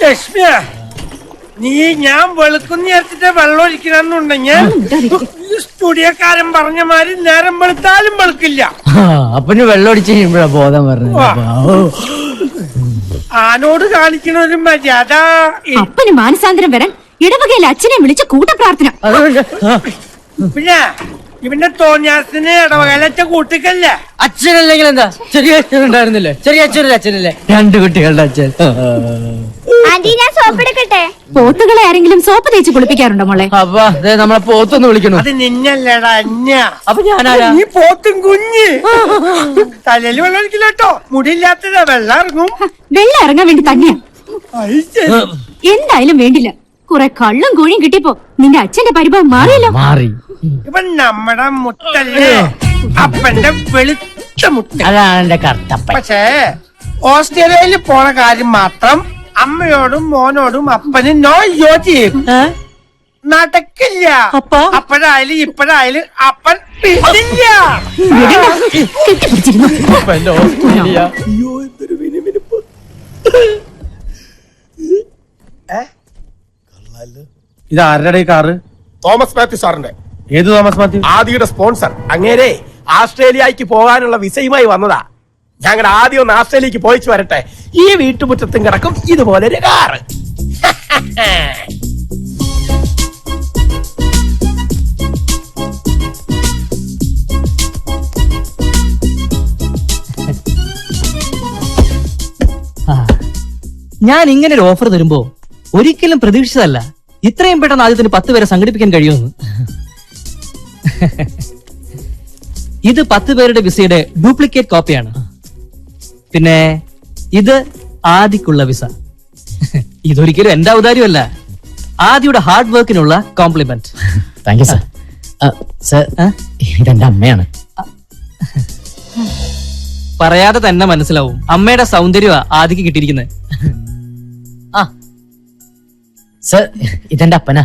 ലക്ഷ്മിയ, നീ ഞാൻ വെളുക്കുന്ന നേരത്തെ വെള്ളം ഒഴിക്കണമെന്നുണ്ടെങ്കിൽ സ്റ്റുഡിയോക്കാരൻ പറഞ്ഞ മാതിരി നേരം വെളുത്താലും വെളുക്കില്ല. അപ്പന് വെള്ളം ഒടിച്ച് കഴിയുമ്പോഴാ ബോധം പറഞ്ഞത്. ആനോട് കാണിക്കണ ഒരു മര്യാദ. അപ്പന് മാനസാന്തരം വരാൻ ഇടവകയിലെ അച്ഛനെ വിളിച്ച കൂട്ടപ്രാർത്ഥന. പിന്നെ ഇവന്റെ തോന്നിയാസിന് ഇടവകയിലച്ച കൂട്ടിക്കല്ലേ. അച്ഛനല്ലെങ്കിൽ എന്താ, ചെറിയ അച്ഛൻ ഉണ്ടായിരുന്നില്ലേ? ചെറിയ അച്ഛനല്ലേ അച്ഛനല്ലേ? 2 കുട്ടികളുടെ അച്ഛൻ. പോത്തുകളെ ആരെങ്കിലും സോപ്പ് തേച്ച് കുളിപ്പിക്കാറുണ്ടോ മോളെ? അപ്പൊ അതെ, നമ്മളെ പോത്തൊന്ന് വിളിക്കണു. അത് നിന്നല്ലേടാ, അപ്പൊ ഞാനാരാ? നീ പോത്തും കുഞ്ഞ്. തലയിൽ വെള്ളം ഒഴിക്കില്ല കേട്ടോ, മുടിയില്ലാത്തതാ. വെള്ളം ഇറങ്ങും. വെള്ളം ഇറങ്ങാൻ വേണ്ടി തന്നെയാ. എന്തായാലും വേണ്ടില്ല, കുറെ കള്ളും കോഴിയും കിട്ടിയപ്പോ നിന്റെ അച്ഛന്റെ പരിഭവം മാറിയല്ലോ. മാറി. ഇവൻ നമ്മടെ മുത്തല്ലേ, അപ്പന്റെ വെളുത്ത മുട്ട. അതാണ് എന്റെ കർത്തപ്പൻ. പക്ഷേ ഓസ്ട്രേലിയയിൽ പോണ കാര്യം മാത്രം അമ്മയോടും മോനോടും അപ്പന് നോ യോജി നടക്കില്ല. അപ്പോഴായാലും ഇപ്പോഴായാലും അപ്പൻ പിടില്ല. ഇത് ആരുടെ കാറ്? തോമസ് മാത്യു സാറിന്റെ. ഏത് തോമസ് മാത്യു? ആദിയുടെ സ്പോൺസർ. അങ്ങേരെ ആസ്ട്രേലിയക്ക് പോകാനുള്ള വിസയുമായി വന്നതാ. ഞങ്ങൾ ആദ്യം ഒന്ന് ആസ്ട്രേലിയക്ക് പോയിച്ചു വരട്ടെ. ഈ വീട്ടുമുറ്റത്തും കിടക്കും ഇതുപോലെ ഒരു കാറ്. ഞാൻ ഇങ്ങനെ ഒരു ഓഫർ തരുമ്പോ ഒരിക്കലും പ്രതീക്ഷിച്ചതല്ല ഇത്രയും പെട്ടെന്ന് ആദ്യത്തിന് 10 പേരെ സംഘടിപ്പിക്കാൻ കഴിയുമെന്ന്. ഇത് 10 പേരുടെ വിസയുടെ ഡ്യൂപ്ലിക്കേറ്റ് കോപ്പിയാണ്. പിന്നെ ഇത് ആദിക്കുള്ള വിസ. ഇതൊരിക്കലും എന്റെ ഔദാര്യമല്ല, ആദിയുടെ ഹാർഡ് വർക്കിനുള്ള compliment. Thank you sir. Sir, ഇതെന്റെ അമ്മയാണ്. പറയാതെ തന്നെ മനസ്സിലാവും അമ്മയുടെ സൗന്ദര്യമാ ആദിക്ക് കിട്ടിയിരിക്കുന്നത്. സർ, ഇതെന്റെ അപ്പനാ.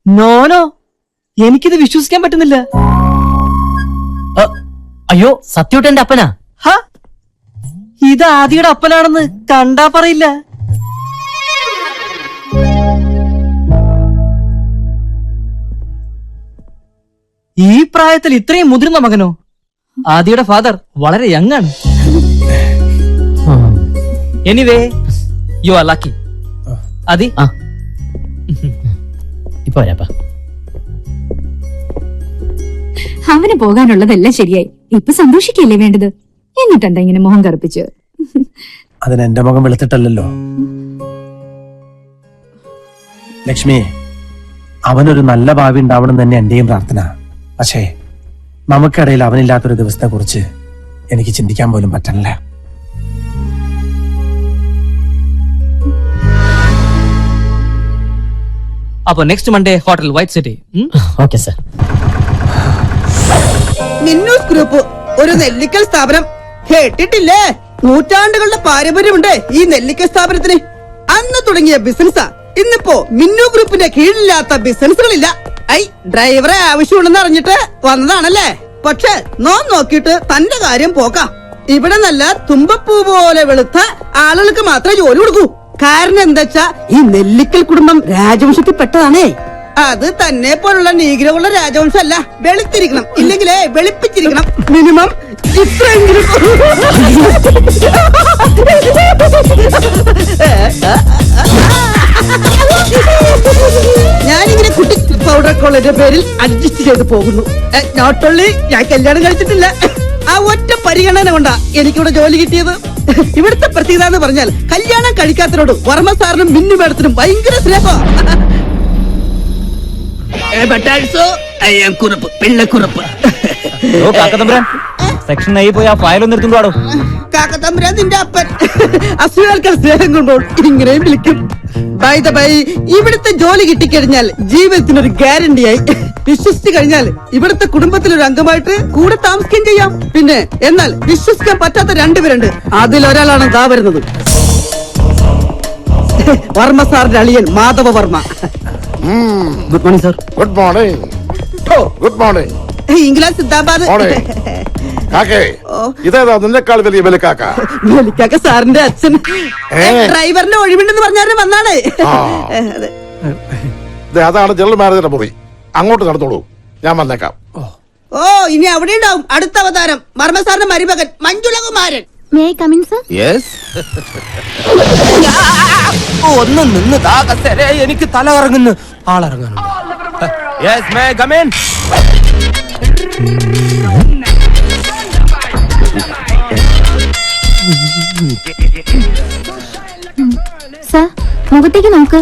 നോനോ, എനിക്കിത് വിശ്വസിക്കാൻ പറ്റുന്നില്ല. അയ്യോ, സത്യോട്ട് എന്റെ അപ്പനാ. ഇത് ആദിയുടെ അപ്പനാണെന്ന് കണ്ടാ പറയില്ല. ഈ പ്രായത്തിൽ ഇത്രയും മുതിർന്ന മകനോ? ആദിയുടെ ഫാദർ വളരെ യങ് ആണ്. Anyway, you are lucky. Aadi, ഇപ്പൊ വരാപ്പാ. അവന് പോകാനുള്ളതെല്ലാം ശരിയായി. ഇപ്പൊ സന്തോഷിക്കല്ലേ വേണ്ടത്? എന്നിട്ടെന്താ ഇങ്ങനെ മുഖം കറുപ്പിച്ച്? അതിന് എന്റെ മുഖം വെളുത്തിട്ടല്ലോ ലക്ഷ്മി. അവനൊരു നല്ല ഭാവി ഉണ്ടാവണം തന്നെ എന്റെയും പ്രാർത്ഥന. പക്ഷേ നമുക്കിടയിൽ അവനില്ലാത്തൊരു ദിവസത്തെ കുറിച്ച് എനിക്ക് ചിന്തിക്കാൻ പോലും പറ്റണില്ല. അപ്പൊ next Monday hotel White City. Okay sir. Minnoos group ഒരു നെല്ലിക്കൽ സ്ഥാപനം. കേട്ടിട്ടില്ലേ? നൂറ്റാണ്ടുകളുടെ പാരമ്പര്യമുണ്ട് ഈ നെല്ലിക്കൽ സ്ഥാപനത്തിന്. അന്ന് തുടങ്ങിയ ബിസിനസ്സാ. ഇന്നിപ്പോ മിന്നു ഗ്രൂപ്പിന്റെ കീഴിലില്ലാത്ത ബിസിനസ്സുകളില്ല. ഡ്രൈവറെ ആവശ്യമുണ്ടെന്ന് അറിഞ്ഞിട്ട് വന്നതാണല്ലേ? പക്ഷെ നോക്കിയിട്ട് തന്റെ കാര്യം പോക്കാം. ഇവിടെ നല്ല തുമ്പപ്പൂ പോലെ വെളുത്ത ആളുകൾക്ക് മാത്രമേ ജോലി കൊടുക്കൂ. കാരണം എന്താ, ഈ നെല്ലിക്കൽ കുടുംബം രാജവംശത്തിൽ പെട്ടതാണേ. അത് തന്നെ പോലുള്ള നീഗ്രകളുടെ രാജവംശമല്ല. വെളുത്തിരിക്കണം, ഇല്ലെങ്കിലേ വെളുപ്പിച്ചിരിക്കണം. മിനിമം ഇത്രയെങ്കിലും. ഞാനിങ്ങനെ കുട്ടി പൗഡർ കോളേജിന്റെ പേരിൽ അഡ്ജസ്റ്റ് ചെയ്ത് പോകുന്നു. നോട്ട് ഓൺലി ഞാൻ കല്യാണം കഴിച്ചിട്ടില്ല, ആ ഒറ്റ പരിഗണന കൊണ്ടാ എനിക്കിവിടെ ജോലി കിട്ടിയത്. ഇവിടുത്തെ പ്രത്യേകത എന്ന് പറഞ്ഞാൽ കല്യാണം കഴിക്കാത്തവരോട് വർമ്മ സാറിനും മിന്നു മേഡത്തിനും ഭയങ്കര സ്നേഹം. സെക്ഷൻ ആയി പോയി ആ ഫയൽ ഒന്ന് എടുത്തുകൊണ്ടോ. കാക്കത്തമ്പുരാൻ നിന്റെ അപ്പൻ അസുഖാൽക്കാർ സ്നേഹം കൊണ്ടോൾ ഇങ്ങനെയും വിളിക്കും. ബൈ ദ ബൈ, ഇവിടുത്തെ ജോലി കിട്ടിക്കഴിഞ്ഞാൽ ജീവിതത്തിനൊരു ഗ്യാരണ്ടിയായി. വിശ്വസിച്ചു കഴിഞ്ഞാൽ ഇവിടുത്തെ കുടുംബത്തിലൊരു അംഗമായിട്ട് കൂടെ താമസിക്കുകയും ചെയ്യാം. പിന്നെ എന്നാൽ വിശ്വസിക്കാൻ പറ്റാത്ത 2 പേരുണ്ട്. അതിലൊരാളാണ് ദാ വരുന്നത്, വർമ്മ സാറിന്റെ അളിയൻ Madhava Varma. Good morning sir. Good morning. Good morning. England സിന്ദാബാദ്. കാക്കേ ഇതേതാ നിന്നെക്കാൾ വലിയ ബലിക്കാക്ക? വലിക്കാക്ക സാറിന്റെ അച്ഛൻ ഡ്രൈവറിന്റെ ഒഴിവുണ്ടെന്ന് പറഞ്ഞാലും വന്നാണ്. അതാണ് ജനറൽ മാനേജറുടെ മുറി. അങ്ങോട്ട് നടന്നോളൂ, ഞാൻ വന്നേക്കാം. ഓ ഇനി അവിടെ ഉണ്ടാവും അടുത്ത അവതാരം. വർമ്മ സാറിന്റെ മരുമകൻ മഞ്ജുളകുമാരൻ. ഒന്ന് നിന്ന് എനിക്ക് തല കറങ്ങുന്നു. ആളിറങ്ങുന്നു. സർ, മുഖത്തേക്ക് നോക്ക്.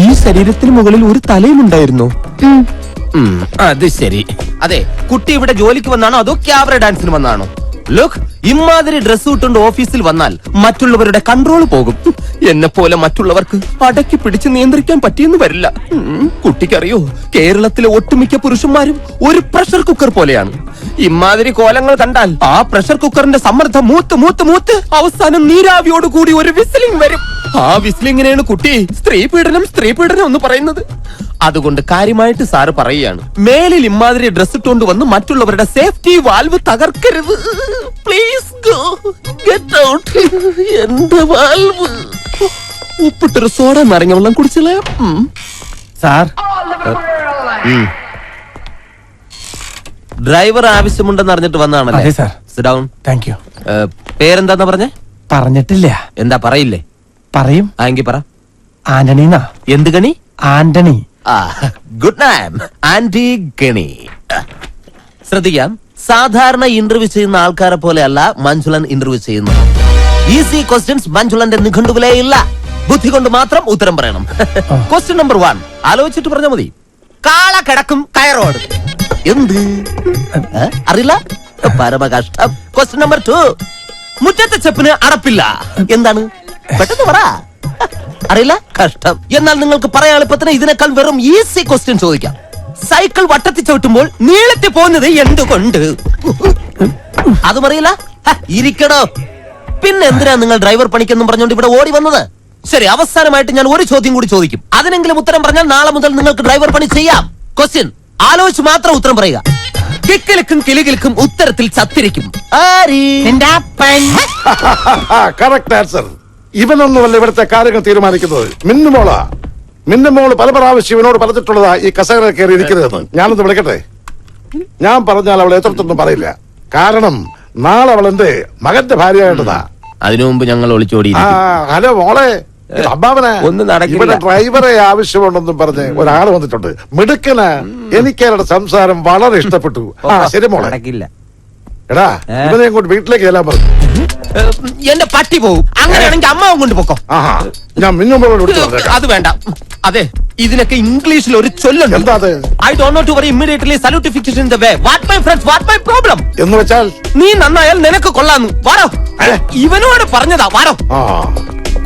ഈ ശരീരത്തിന് മുകളിൽ ഒരു തലയും ഉണ്ടായിരുന്നു. അത് ശരി. അതെ, കുട്ടി ഇവിടെ ജോലിക്ക് വന്നാണോ അതോ ക്യാബറ ഡാൻസിന് വന്നാണോ? ലുക്ക്, ഇമാതിരി ഡ്രസ് ഇട്ടുകൊണ്ട് ഓഫീസിൽ വന്നാൽ മറ്റുള്ളവരുടെ കൺട്രോൾ പോകും. എന്നെ പോലെ മറ്റുള്ളവർക്ക് അടക്കി പിടിച്ച് നിയന്ത്രിക്കാൻ പറ്റിയെന്ന് വരില്ല. കുട്ടിക്കറിയോ, കേരളത്തിലെ ഒട്ടുമിക്ക പുരുഷന്മാരും ഒരു പ്രഷർ കുക്കർ പോലെയാണ്. ഇമാതിരി കോലങ്ങൾ കണ്ടാൽ ആ പ്രഷർ കുക്കറിന്റെ സമ്മർദ്ദം മൂത്ത് മൂത്ത് മൂത്ത് അവസാനം നീരാവിയോട് കൂടി ഒരു വിസിലിംഗ് വരും. ആ വിസിലിങ്ങിനെയാണ് കുട്ടി സ്ത്രീ പീഡനം എന്ന് പറയുന്നത്. അതുകൊണ്ട് കാര്യമായിട്ട് സാറ് പറയുകയാണ്, മേലിൽ ഇമാതിരി ഡ്രസ് ഇട്ടുകൊണ്ട് വന്ന് മറ്റുള്ളവരുടെ സേഫ്റ്റി വാൽവ് തകർക്കരുത്. Please go get out. എന്റെ വാൽവ് ഉപ്പിട്ടൊരു സോഡ നാരങ്ങ വെള്ളം കുടിച്ചില്ലേ സാർ? ഡ്രൈവർ ആവശ്യമുണ്ടെന്ന് അറിഞ്ഞിട്ട് അതെ വന്നാണല്ലേ? Sir. Sit down. Thank you. പേരെന്താന്ന് പറഞ്ഞേ? പറഞ്ഞിട്ടില്ല. എന്താ പറയില്ലേ? പറയും. എങ്കിൽ പറ. ആന്റണീന്നാ. എന്ത് ഗണി? ആന്റണി. ഗുഡ് നൈം, ആന്റി ഗണി. ശ്രദ്ധിക്കാം, സാധാരണ ഇന്റർവ്യൂ ചെയ്യുന്ന ആൾക്കാരെ പോലെയല്ല മഞ്ജുളൻ ഇന്റർവ്യൂ ചെയ്യുന്നത്. ഈസി ക്വസ്റ്റ്യൻസ് മഞ്ജുളന്റെ നിഘണ്ടുവിലേ ഇല്ല. ബുദ്ധി കൊണ്ട് മാത്രം ഉത്തരം പറയണം. ക്വസ്റ്റ്യൻ നമ്പർ 1 ആലോചിച്ചിട്ട് പറഞ്ഞാൽ മതി. കാള കിടക്കും കയറോട്. എന്ത് അറിയില്ല? പരമകഷ്ടം. ക്വസ്റ്റ്യൻ നമ്പർ 2 മുറ്റത്തെ ചെപ്പിന് അടപ്പില്ല. എന്താണ്? പെട്ടെന്ന് പറ. അറിയില്ല? കഷ്ടം. എന്നാൽ നിങ്ങൾക്ക് പറയാൻ എളുപ്പത്തിന് ഇതിനേക്കാൾ വെറും ഈസി ക്വസ്റ്റ്യൻ ചോദിക്കാം. സൈക്കിൾ വട്ടത്തിൽ ചവിട്ടുമ്പോൾ നീളത്തിൽ പോകുന്നത് എന്തുകൊണ്ട്? അതും അറിയില്ല? ഇരിക്കടോ. പിന്നെ എന്തിനാ നിങ്ങൾ ഡ്രൈവർ പണിക്കെന്നും പറഞ്ഞുകൊണ്ട് ഇവിടെ ഓടി വന്നത്? ശരി, അവസാനമായിട്ട് ഞാൻ ഒരു ചോദ്യം കൂടി ചോദിക്കും. അതിനെങ്കിലും ഉത്തരം പറഞ്ഞാൽ നാളെ മുതൽ നിങ്ങൾക്ക് ഡ്രൈവർ പണി ചെയ്യാം. ക്വസ്റ്റ്യൻ ആലോചിച്ച് മാത്രം ഉത്തരം പറയുക. കിക്കിലിക്കും കിളികിലിക്കും ഉത്തരത്തിൽ ചത്തിരിക്കും. Correct answer. ഇവനൊന്നുമല്ല ഇവിടുത്തെ കാര്യങ്ങൾ തീരുമാനിക്കുന്നത്. മിന്നുമോളാ. മിന്നുമോള് പല പ്രാവശ്യം ഇവനോട് പറഞ്ഞിട്ടുള്ളതാ ഈ കസേര കയറി ഇരിക്കരുതെന്ന്. ഞാനൊന്ന് വിളിക്കട്ടെ? ഞാൻ പറഞ്ഞാൽ അവൾ എത്രത്തൊന്നും പറയില്ല. കാരണം നാളെ അവൾ എന്റെ മകന്റെ ഭാര്യയായിട്ടതാ. അതിനു മുമ്പ് ഞങ്ങൾ ഒളിച്ചോടി. ഹലോ മോളെ, അമ്മാവനെ ഒന്നും നടക്കില്ല. ഇവിടെ ഡ്രൈവറെ ആവശ്യമുണ്ടെന്നും പറഞ്ഞ് ഒരാള് വന്നിട്ടുണ്ട്. മിടുക്കന്. എനിക്ക് അവരുടെ സംസാരം വളരെ ഇഷ്ടപ്പെട്ടു. ശരി മോളെ. നടക്കില്ല. എടാ, ഇവനെ അങ്ങോട്ട് വീട്ടിലേക്ക് ചെല്ലാൻ പറഞ്ഞു. എന്റെ പട്ടി പോകും. അങ്ങനെയാണെങ്കിൽ അമ്മാവും കൊണ്ട് പോക്കോ. ഞാൻ മിന്നുമ്പോഴോട് അത് വേണ്ട. അതെ, ഇതിനൊക്കെ ഇംഗ്ലീഷിൽ ഒരു ചൊല്ലുണ്ട്. എന്താ അത്? I don't know to worry immediately salutification in the way. What my friends, what my problem? എന്ന് വെച്ചാൽ നീ നന്നായാൽ നിനക്ക് കൊള്ളാന്ന്. വാരോ, ഇവനോട് പറഞ്ഞതാ. വാരോ.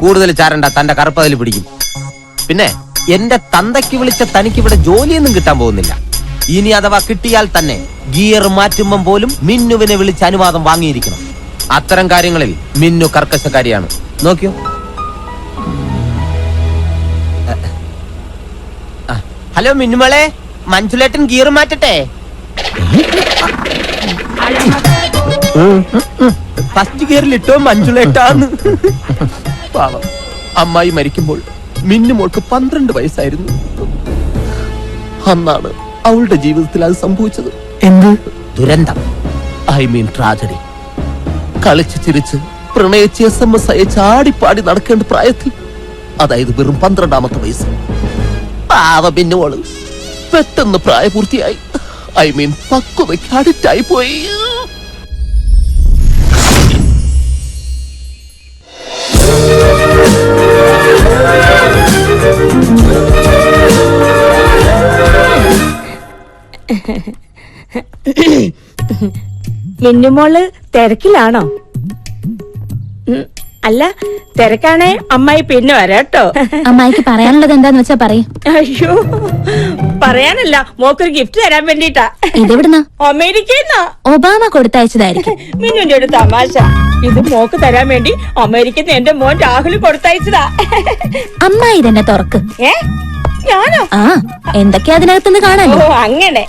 കൂടുതൽ ചാരണ്ട, തന്റെ കറുപ്പതിൽ പിടിക്കും. പിന്നെ എന്റെ തന്തയ്ക്ക് വിളിച്ച തനിക്ക് ഇവിടെ ജോലിയൊന്നും കിട്ടാൻ പോകുന്നില്ല. ഇനി അഥവാ കിട്ടിയാൽ തന്നെ ഗിയർ മാറ്റുമ്പം പോലും മിന്നുവിനെ വിളിച്ച് അനുവാദം വാങ്ങിയിരിക്കണം. അത്തരം കാര്യങ്ങളിൽ മിന്നു കർക്കശക്കാരിയാണ്. നോക്കിയോ. ഹലോ മിന്നുമോളെ, മഞ്ജുലേട്ടൻ ഗിയർ മാറ്റട്ടെ? ഫസ്റ്റ് ഗിയറിലിട്ടോ മഞ്ജുലേട്ടാന്ന്. പാവം, അമ്മായി മരിക്കുമ്പോൾ മിന്നുമോൾക്ക് 12 വയസ്സായിരുന്നു. അന്നാണ് അവളുടെ ജീവിതത്തിൽ അത് സംഭവിച്ചത്. എന്ത് ദുരന്തം? I mean tragedy. കളിച്ച് ചിരിച്ച് പ്രണയിച്ച് SMS അയച്ച് ആടിപ്പാടി നടക്കേണ്ട പ്രായത്തിൽ, അതായത് വെറും 12ാമത്തെ വയസ്സ്, പാവ മിന്നുമോള് പെട്ടെന്ന് പ്രായപൂർത്തിയായി. ഐ മീൻ പക്വതയ്ക്ക് അഡിക്റ്റായി പോയി. മിന്നുമോള് തിരക്കിലാണോ? അല്ല, തിരക്കാണേ അമ്മായി പിന്നെ വരാട്ടോ. അമ്മായിക്ക് പറയാനുള്ളത് എന്താന്ന് വെച്ചാ പറയും. അയ്യോ, പറയാനല്ല, മോക്കൊരു ഗിഫ്റ്റ് തരാൻ വേണ്ടിട്ടാ. ഇതെവിടുന്നാ? അമേരിക്കന്നാ. ഒബാമ കൊടുത്തയച്ചതായിരിക്കും. മിന്നുന്റെ ഒരു തമാശ. ഇത് മോക്ക് തരാൻ വേണ്ടി അമേരിക്കന്ന് എന്റെ മോൻ രാഹുൽ കൊടുത്തയച്ചതാ. അമ്മായി ഇതെന്നെ തുറക്ക്. ഞാനോ? ആ എന്തൊക്കെയാ അതിനകത്തുനിന്ന് ഓ കാണാനോ? അങ്ങനെ.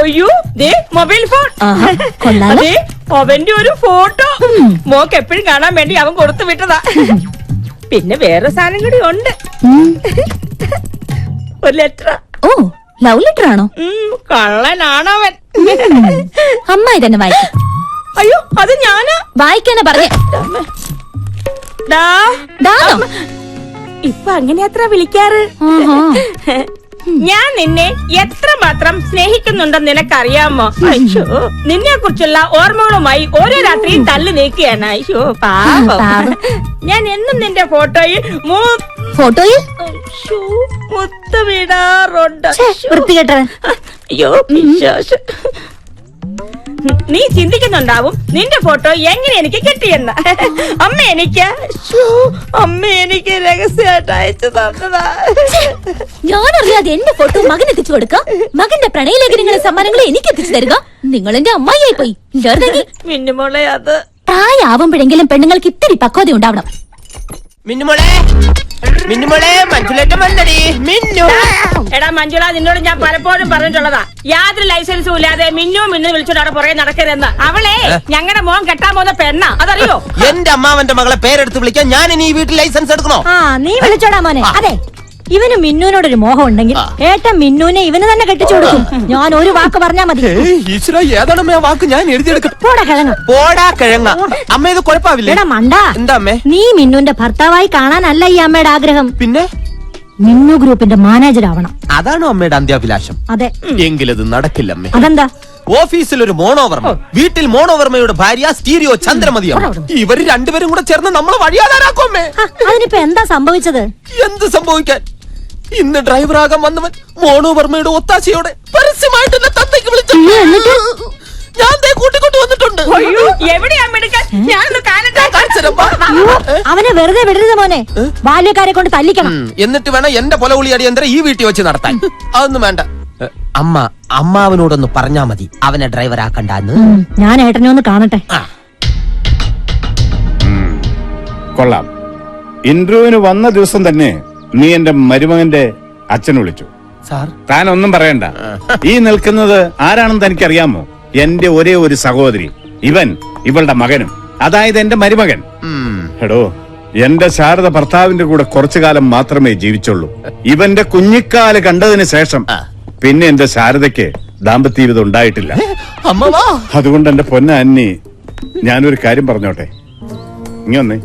അയ്യോ ദേ മൊബൈൽ ഫോൺ. ആഹാ, കൊള്ളാലോ. ദേ, അവന്റെ ഒരു ഫോട്ടോ മോക്ക് എപ്പോഴും കാണാൻ വേണ്ടി അവൻ കൊടുത്തു വിട്ടതാ. പിന്നെ വേറെ സാധനം കൂടി ഉണ്ട്. ഒരു ലെറ്റർ. ഓ ലവ് ലെറ്റർ ആണോ? കള്ളനാണവൻ. അമ്മ ഇതന്നെ വായിക്കും. അയ്യോ അത് ഞാനാ. വായിക്കാനാ പറഞ്ഞേ. ഡാ. ഡാന്നോ? ഇപ്പൊ അങ്ങനെ അത്ര വിളിക്കാറ്. ആഹാ. ഞാൻ നിന്നെ എത്രമാത്രം സ്നേഹിക്കുന്നുണ്ടെന്ന് നിനക്കറിയാമോ? അയ്യോ നിന്നെ കുറിച്ചുള്ള ഓർമ്മകളുമായി ഓരോ രാത്രിയും തള്ളി നീക്കുകയാണ്. അയ്യോ പാവം. ഞാൻ എന്നും നിന്റെ ഫോട്ടോയിൽ ഫോട്ടോയിൽ മുത്തമിടാറുണ്ട്. വൃത്തികെട്ടവൻ. അയ്യോ പിശാച്. നീ ചിന്തിക്കുന്നുണ്ടാവും നിന്റെ ഫോട്ടോ എങ്ങനെ എനിക്ക് കിട്ടിയെന്ന്. അമ്മ എനിക്ക് രഹസ്യമായിട്ട് അയച്ചു തന്നതാ. ഞാനറിയാതെ എന്റെ ഫോട്ടോ മകൻ എത്തിച്ചു കൊടുക്കാം. മകന്റെ പ്രണയലേഖനങ്ങളെ സമ്മാനങ്ങളെ എനിക്ക് എത്തിച്ചു തരിക. നിങ്ങൾ എന്റെ അമ്മായിയായി പോയി. മിന്നുമോളെ അത് പ്രായമാവുമ്പോഴെങ്കിലും പെണ്ണുങ്ങൾക്ക് ഇത്തിരി പക്വത ഉണ്ടാവണം. മിന്നുമോളെ മഞ്ജുലേട്ടൻ വന്നടി. മിന്നു എടാ മഞ്ജുള, നിന്നോട് ഞാൻ പലപ്പോഴും പറഞ്ഞിട്ടുള്ളതാ, യാതൊരു ലൈസൻസും ഇല്ലാതെ മിന്നു വിളിച്ചോണ്ട് അവിടെ പുറകെ നടക്കരുതെന്ന്. അവളെ ഞങ്ങളുടെ മോൻ കെട്ടാൻ പോകുന്ന പെണ്ണാ, അതറിയോ? എന്റെ അമ്മാവന്റെ മകളെ പേരെടുത്ത് വിളിക്കാൻ ഞാൻ ഇനി ഈ വീട്ടിൽ ലൈസൻസ് എടുക്കണോ? നീ വിളിച്ചോടാ മോനെ. അതെ, ഇവന് മിന്നുവിനോടൊരു മോഹം ഉണ്ടെങ്കിൽ ഏട്ടൻ മിന്നുവിനെ ഇവന് തന്നെ കെട്ടിച്ചു കൊടുക്കും. ഞാൻ ഒരു വാക്ക് പറഞ്ഞാ മതി. ഈശ്വര, ഏതാണ് ആ വാക്ക്? ഞാൻ എഴുതിയെടുക്കട്ടെ. പോടാ കിഴങ്ങ. പോടാ കിഴങ്ങ. അമ്മ ഇത് കുഴപ്പമില്ല. എടാ മണ്ടാ, എന്താ അമ്മേ? നീ മിന്നുവിന്റെ ഭർത്താവായി കാണാനല്ല ഈ അമ്മയുടെ ആഗ്രഹം. പിന്നെ മിന്നു ഗ്രൂപ്പിന്റെ മാനേജർ ആവണം. അതാണോ അമ്മയുടെ അന്ത്യാഭിലാഷം? അതെ. എങ്കിലത് നടക്കില്ല അമ്മേ. അതെന്താ? ഓഫീസിൽ ഒരു മോണോവർമ്മ, വീട്ടിൽ മോണോവർമ്മയുടെ ഭാര്യ സ്റ്റീരിയോ ചന്ദ്രമതിയാണ്. ഇവര് രണ്ടുപേരും കൂടെ ചേർന്ന് നമ്മളെ വഴിയാതാരാക്കും അമ്മേ. അതിനിപ്പോ എന്താ സംഭവിച്ചത്? എന്ത് സംഭവിക്കാൻ? ഇന്ന് ഡ്രൈവറാകാൻ വന്നവൻ മോണോവർമ്മയുടെ ഒത്താശയോടെ പരസ്യമായിട്ട് എന്നെ തന്തയ്ക്ക് വിളിച്ചു. ഞാൻ കൂട്ടിക്കൊണ്ട് വന്നിട്ടുണ്ട്. എവിടെയാ മിടുക്കൻ? ഞാനൊന്ന് കാണട്ടെ. അവനെ വെറുതെ വിടരുത് മോനെ. ബാല്യക്കാരെ കൊണ്ട് തല്ലിക്കണം. എന്നിട്ട് വേണം എന്റെ പൊലകുളി അടിയന്തരം ഈ വീട്ടിൽ വെച്ച് നടത്താൻ. അതൊന്നും വേണ്ട. അമ്മാവനോടൊന്ന് പറഞ്ഞാ മതി അവനെ ഡ്രൈവറാക്കണ്ടെന്ന്. ഞാൻ ഏട്ടനെ ഒന്ന് കാണട്ടെ. കൊള്ളാം. ഇന്റർവ്യൂവിന് വന്ന ദിവസം തന്നെ നീ എന്റെ മരുമകന്റെ അച്ഛൻ വിളിച്ചു. സാർ, താൻ ഒന്നും പറയണ്ട. ഈ നിൽക്കുന്നത് ആരാണെന്ന് തനിക്കറിയാമോ? എന്റെ ഒരേ ഒരു സഹോദരി, ഇവളുടെ മകനും, അതായത് എന്റെ മരുമകൻ. എടോ, എന്റെ ശാരദ ഭർത്താവിന്റെ കൂടെ കുറച്ചു കാലം മാത്രമേ ജീവിച്ചുള്ളൂ. ഇവന്റെ കുഞ്ഞിക്കാല് കണ്ടതിന് ശേഷം പിന്നെ എന്റെ ശാരദയ്ക്ക് ദാമ്പത്യ ജീവിതം ഉണ്ടായിട്ടില്ല. അതുകൊണ്ട് എന്റെ പൊന്ന അന്നി, ഞാനൊരു കാര്യം പറഞ്ഞോട്ടെ. ഇങ്ങൊന്നേ,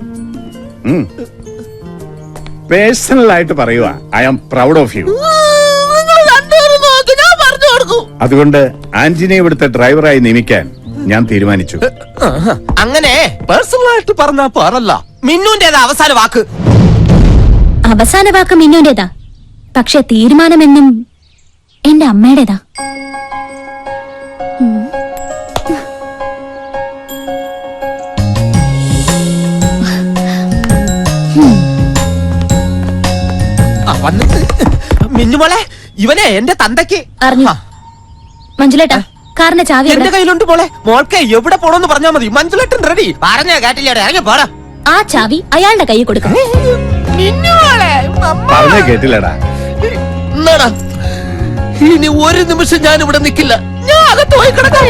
പേഴ്സണൽ ആയിട്ട് പറയുക, I am proud of you. അതുകൊണ്ട് ആന്റിനെ ഇവിടുത്തെ ഡ്രൈവറായി നിയമിക്കാൻ ഞാൻ തീരുമാനിച്ചു. അങ്ങനെ പേഴ്സണൽ ആയിട്ട് പറഞ്ഞാ പാറല്ല. മിന്നുന്റേതാ അവസാന വാക്ക്. അവസാന വാക്ക് മിന്നുന്റേതാ, പക്ഷെ തീരുമാനമെന്നും എന്റെ അമ്മയുടേതാ. മിന്നുമോളെ, ഇവനെ എന്റെ തന്തയ്ക്ക് അറിഞ്ഞു. മഞ്ജുലേട്ടാ, കാറിന്റെ ചാവി എന്റെ കയ്യിലുണ്ട് മോളെ. മോൾക്ക് എവിടെ പോണോന്ന് പറഞ്ഞാ മതി. മഞ്ജുലേട്ടൻ റെഡി. പറഞ്ഞ കേട്ടില്ലേടെ, ഇറങ്ങി പോടാ. ആ ചാവി അയാളുടെ കയ്യിൽ കൊടുക്കും. പറഞ്ഞ കേട്ടില്ലടാ. ഇനി ഒരു നിമിഷം ഞാൻ ഇവിടെ നിൽക്കില്ല. ഞാൻ അകത്ത് പോയി കിടക്കാൻ